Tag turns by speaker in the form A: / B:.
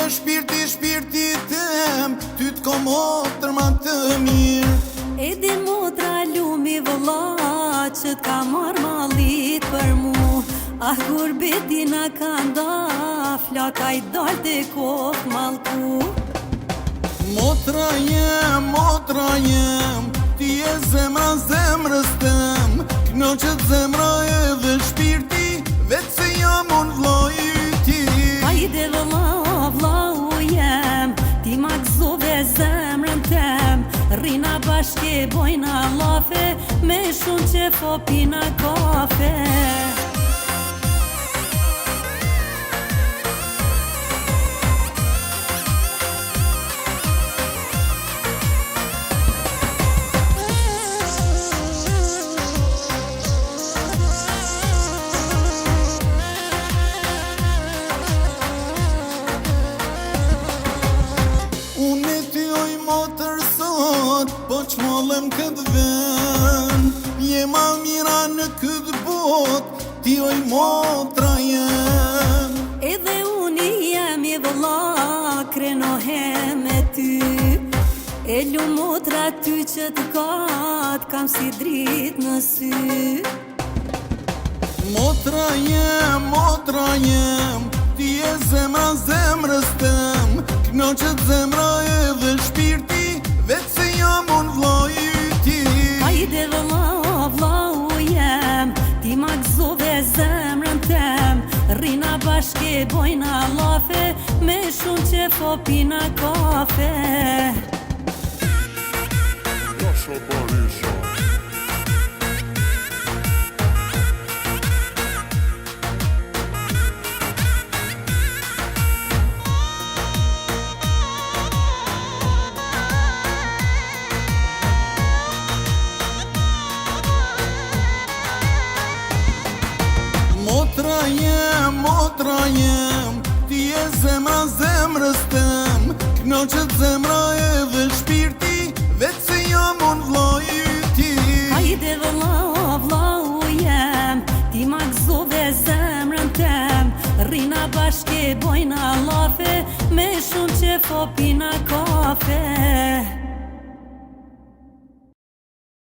A: shpirti tem, ty t'ko motër ma të mirë.
B: E din motra lumi vëlla, që t'ka marrë mallit për mu. Ah, gurbetina ka nda, flaka i dal të kohë malku.
A: Motra jem, ti e zemra zemrës tem, knoqët zemra edhe shpirti, vetë se jam unë vllai ti.
B: Hajde vëlla, vllau jem, ti ma gëzove zemrën tem. Rrina bashke bojna lafe, me shumë që fopina kafe.
A: Po qmollëm këtë vend, jema mira në këtë bot, ti oj motra jem.
B: Edhe unë jem i vëlla, krenohem me ty. E lu motra ty që t'kat, kam si drit në sy.
A: Motra jem, ti e zemra zemrës tem, knoqët zemra edhe shpirti, vetë se jam unë vllai ti.
B: Hajde vëlla, vllau jem, ti ma gëzove zemrën tem. Rrina bashke bojna lafe, me shumë që fopina kafe.
C: Jasha Barisha.
A: Motra jem, ti e zemra zemrës tem, knoqët zemra edhe shpirti, vetë se jam unë vllai ti.
B: Hajde vëlla, vllau jem, ti ma gëzove zemrën tem. Rrina bashke bojna lafe, me shumë që fopina kafe.